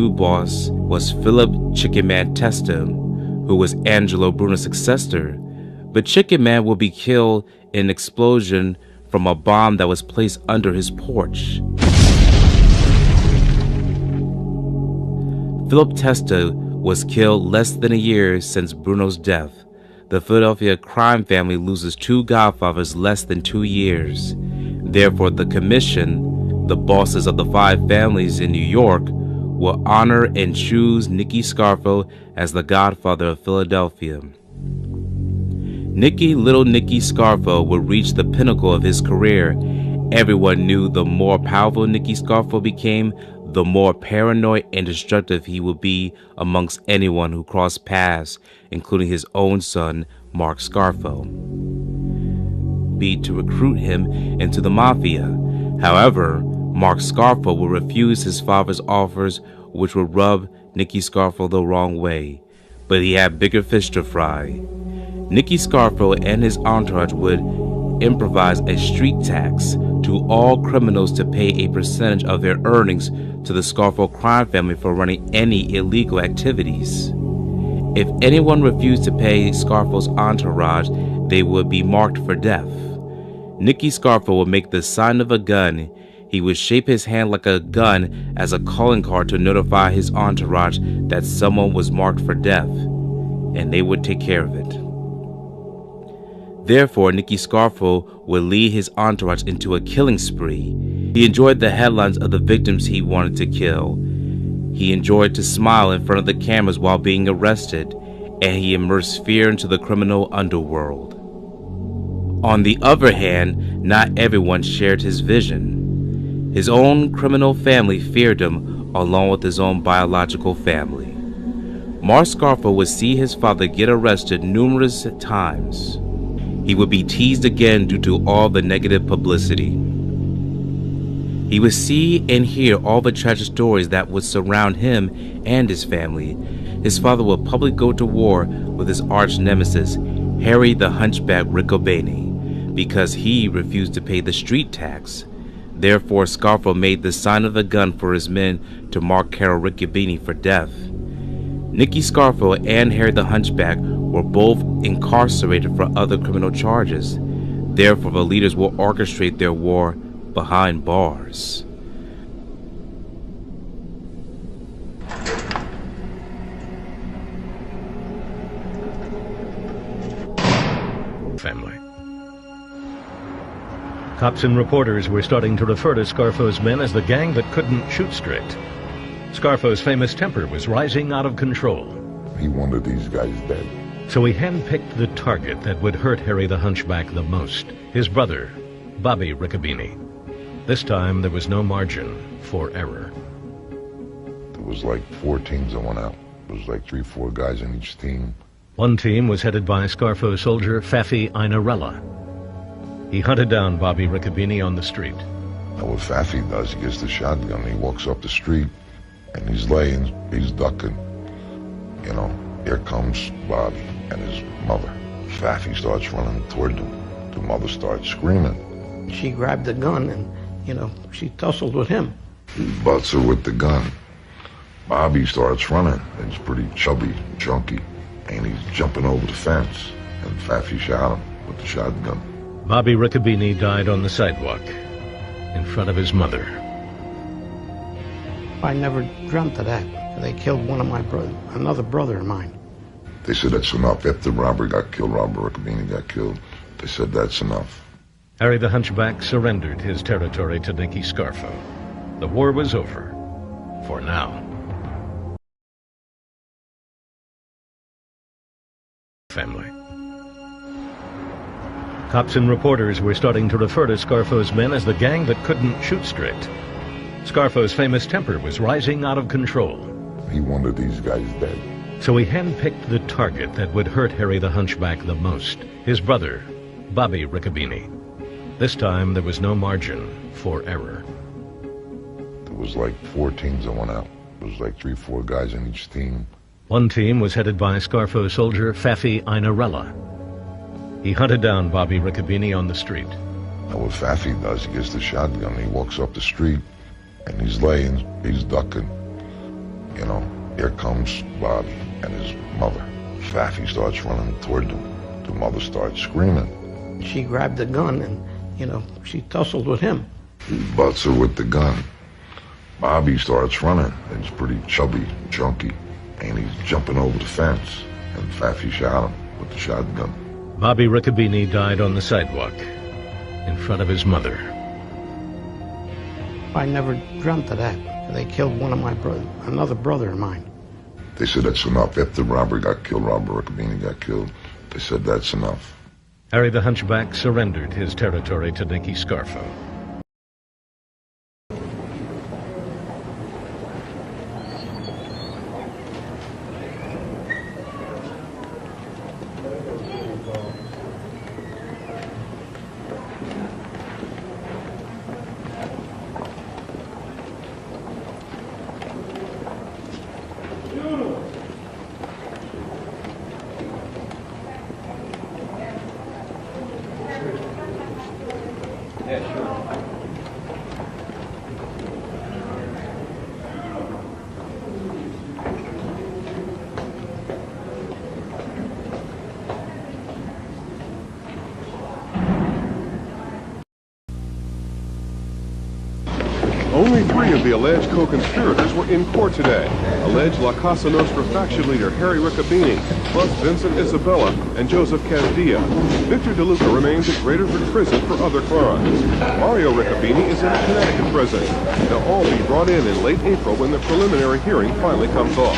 new boss was Philip Chicken Man Testa, who was Angelo Bruno's successor, but Chicken Man will be killed in an explosion from a bomb that was placed under his porch. Philip Testa was killed less than a year since Bruno's death. The Philadelphia crime family loses 2 godfathers less than 2 years. Therefore, the commission, the bosses of the 5 families in New York, will honor and choose Nicky Scarfo as the godfather of Philadelphia. Little Nicky Scarfo would reach the pinnacle of his career. Everyone knew the more powerful Nicky Scarfo became, the more paranoid and destructive he would be amongst anyone who crossed paths, including his own son, Mark Scarfo, be to recruit him into the mafia. However, Mark Scarfo will refuse his father's offers, which would rub Nicky Scarfo the wrong way, but he had bigger fish to fry. Nicky Scarfo and his entourage would improvise a street tax to all criminals to pay a percentage of their earnings to the Scarfo crime family for running any illegal activities. If anyone refused to pay Scarfo's entourage, they would be marked for death. Nicky Scarfo would make the sign of a gun. He would shape his hand like a gun as a calling card to notify his entourage that someone was marked for death, and they would take care of it. Therefore, Nicky Scarfo would lead his entourage into a killing spree. He enjoyed the headlines of the victims he wanted to kill. He enjoyed to smile in front of the cameras while being arrested, and he immersed fear into the criminal underworld. On the other hand, not everyone shared his vision. His own criminal family feared him, along with his own biological family. Mark Scarfo would see his father get arrested numerous times. He would be teased again due to all the negative publicity. He would see and hear all the tragic stories that would surround him and his family. His father would publicly go to war with his arch nemesis, Harry the Hunchback Riccobene, because he refused to pay the street tax. Therefore, Scarfo made the sign of the gun for his men to mark Harry Riccobene for death. Nicky Scarfo and Harry the Hunchback were both incarcerated for other criminal charges. Therefore, the leaders will orchestrate their war behind bars. Family. Cops and reporters were starting to refer to Scarfo's men as the gang that couldn't shoot straight. Scarfo's famous temper was rising out of control. He wanted these guys dead. So he handpicked the target that would hurt Harry the Hunchback the most, his brother, Bobby Riccobene. This time, there was no margin for error. There was like 4 teams that went out. There was like 3-4 guys in each team. One team was headed by Scarfo soldier Faffy Einarella. He hunted down Bobby Riccobene on the street. Now what Faffy does, he gets the shotgun, he walks up the street, and he's laying, he's ducking. You know, here comes Bobby and his mother. Faffy starts running toward them. The mother starts screaming. She grabbed the gun and, she tussled with him. He butts her with the gun. Bobby starts running. He's pretty chubby, chunky, and he's jumping over the fence. And Faffy shot him with the shotgun. Bobby Riccobene died on the sidewalk in front of his mother. I never dreamt of that. They killed one of my brothers, another brother of mine. They said that's enough. After Robert got killed, Robert Riccobene got killed, they said that's enough. Harry the Hunchback surrendered his territory to Nicky Scarfo. The war was over, for now. Family. Cops and reporters were starting to refer to Scarfo's men as the gang that couldn't shoot straight. Scarfo's famous temper was rising out of control. He wanted these guys dead. So he handpicked the target that would hurt Harry the Hunchback the most, his brother, Bobby Riccobene. This time, there was no margin for error. There was like 4 teams that went out. There was like 3-4 guys in each team. One team was headed by Scarfo soldier Faffy Einarella. He hunted down Bobby Riccobene on the street. Now what Faffy does, he gets the shotgun, he walks up the street, and he's laying, he's ducking. You know, here comes Bobby and his mother. Faffy starts running toward them. The mother starts screaming. She grabbed the gun and, she tussled with him. He butts her with the gun. Bobby starts running. He's pretty chubby, chunky, and he's jumping over the fence. And Faffy shot him with the shotgun. Bobby Riccobene died on the sidewalk in front of his mother. I never dreamt of that. They killed one of my brothers, another brother of mine. They said that's enough. After Robert got killed, Robert Riccobene got killed, they said that's enough. Harry the Hunchback surrendered his territory to Nicky Scarfo. Only 3 of the alleged co-conspirators were in court today. Alleged La Casa Nostra faction leader Harry Riccobene, plus Vincent Isabella and Joseph Casdia. Victor DeLuca remains at Graterford Prison for other crimes. Mario Riccobene is in a Connecticut prison. They'll all be brought in late April when the preliminary hearing finally comes off.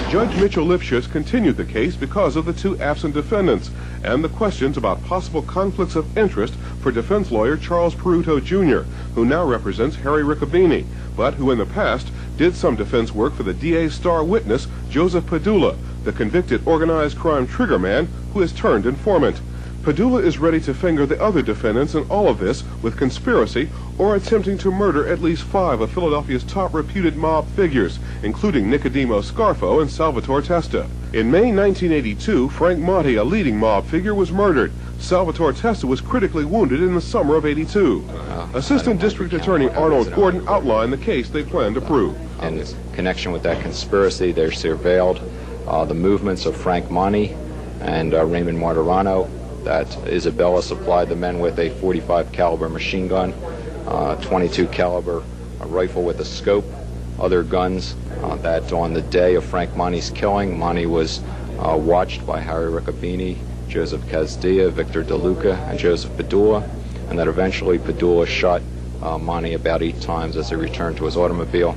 Judge Mitchell Lipschutz continued the case because of the 2 absent defendants and the questions about possible conflicts of interest for defense lawyer Charles Peruto Jr., who now represents Harry Riccobene, but who in the past did some defense work for the DA's star witness, Joseph Padula, the convicted organized crime triggerman who has turned informant. Padula is ready to finger the other defendants in all of this with conspiracy or attempting to murder at least 5 of Philadelphia's top reputed mob figures, including Nicky Scarfo and Salvatore Testa. In May 1982, Frank Monti, a leading mob figure, was murdered. Salvatore Testa was critically wounded in the summer of '82. Assistant District Attorney Arnold Gordon outlined the case they plan to prove. In connection with that conspiracy, they surveilled the movements of Frank Monti and Raymond Martirano, that Isabella supplied the men with a .45 caliber machine gun, 22 caliber rifle with a scope, other guns, that on the day of Frank Monti's killing, Monti was watched by Harry Riccobene, Joseph Casdia, Victor DeLuca, and Joseph Padula, and that eventually Padula shot Monti about 8 times as he returned to his automobile.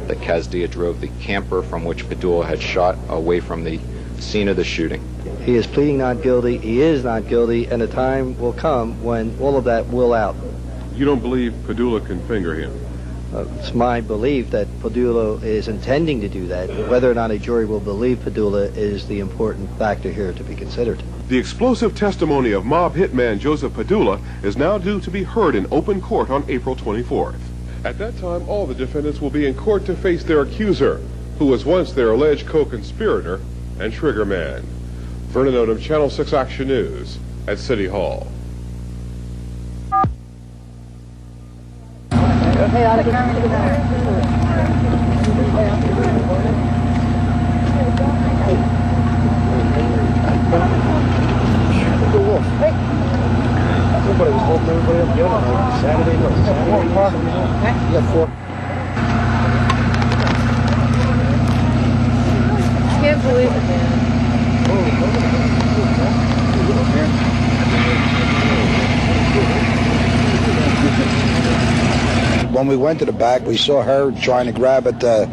That Casdia drove the camper from which Padula had shot away from the scene of the shooting. He is pleading not guilty, he is not guilty, and a time will come when all of that will out. You don't believe Padula can finger him? It's my belief that Padula is intending to do that. Whether or not a jury will believe Padula is the important factor here to be considered. The explosive testimony of mob hitman Joseph Padula is now due to be heard in open court on April 24th. At that time, all the defendants will be in court to face their accuser, who was once their alleged co-conspirator and triggerman. Vernon Odom, Channel 6 Action News at City Hall. Everybody was holding everybody up the other night. Saturday night. You got 4. Can't believe it, man. When we went to the back, we saw her trying to grab at the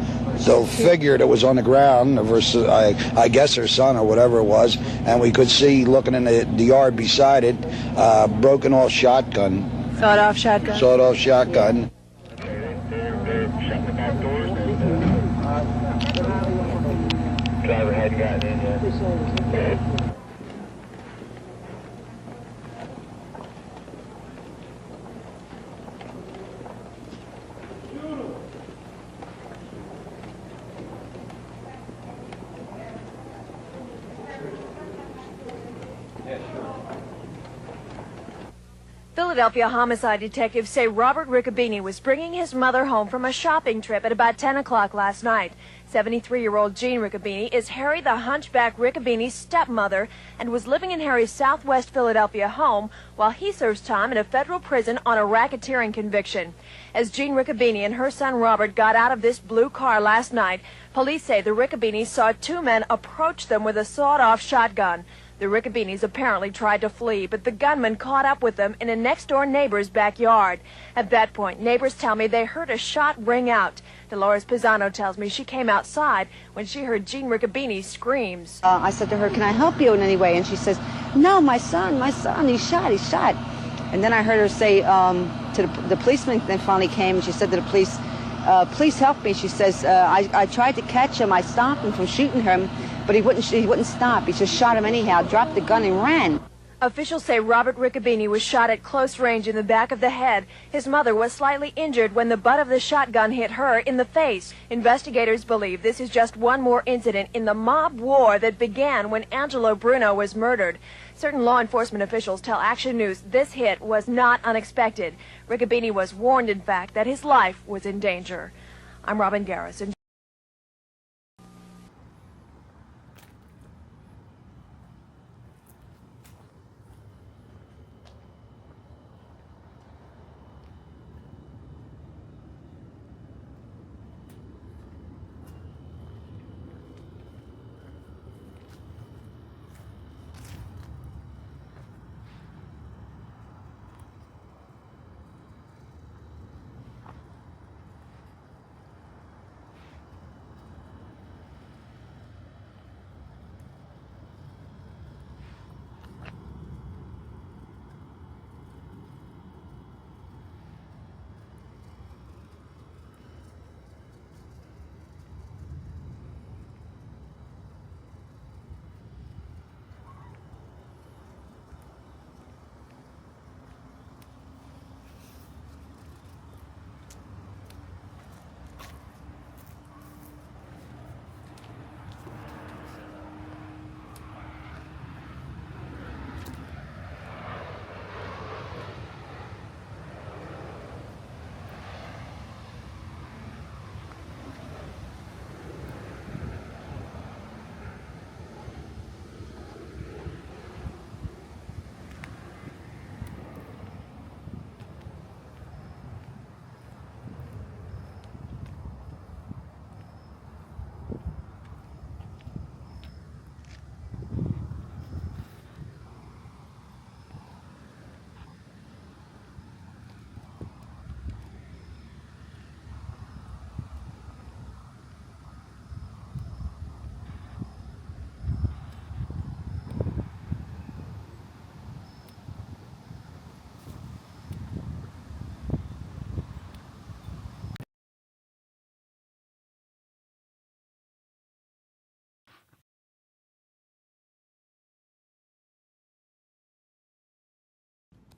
figure that was on the ground, versus I guess her son or whatever it was, and we could see looking in the yard beside it, broken off shotgun. Sawed-off shotgun. Sawed-off shotgun. Driver hadn't gotten in yet. Philadelphia homicide detectives say Robert Riccobene was bringing his mother home from a shopping trip at about 10 o'clock last night. 73-year-old Jean Riccobene is Harry the Hunchback Riccobene's stepmother and was living in Harry's southwest Philadelphia home while he serves time in a federal prison on a racketeering conviction. As Jean Riccobene and her son Robert got out of this blue car last night, police say the Riccobenes saw two men approach them with a sawed-off shotgun. The Riccobenes apparently tried to flee, but the gunman caught up with them in a next-door neighbor's backyard. At that point, neighbors tell me they heard a shot ring out. Dolores Pisano tells me she came outside when she heard Jean Riccobene's screams. I said to her, "Can I help you in any way?" And she says, "No, my son, he's shot. And then I heard her say to the policeman then finally came, and she said to the police, "Please help me." She says, I tried to catch him. I stopped him from shooting him, but he wouldn't stop. He just shot him anyhow, dropped the gun and ran. Officials say Robert Riccobene was shot at close range in the back of the head. His mother was slightly injured when the butt of the shotgun hit her in the face. Investigators believe this is just one more incident in the mob war that began when Angelo Bruno was murdered. Certain law enforcement officials tell Action News this hit was not unexpected. Riccobene was warned, in fact, that his life was in danger. I'm Robin Garrison.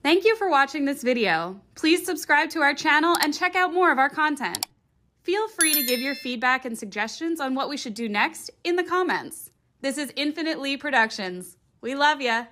Thank you for watching this video. Please subscribe to our channel and check out more of our content. Feel free to give your feedback and suggestions on what we should do next in the comments. This is Infinite Lee Productions. We love ya.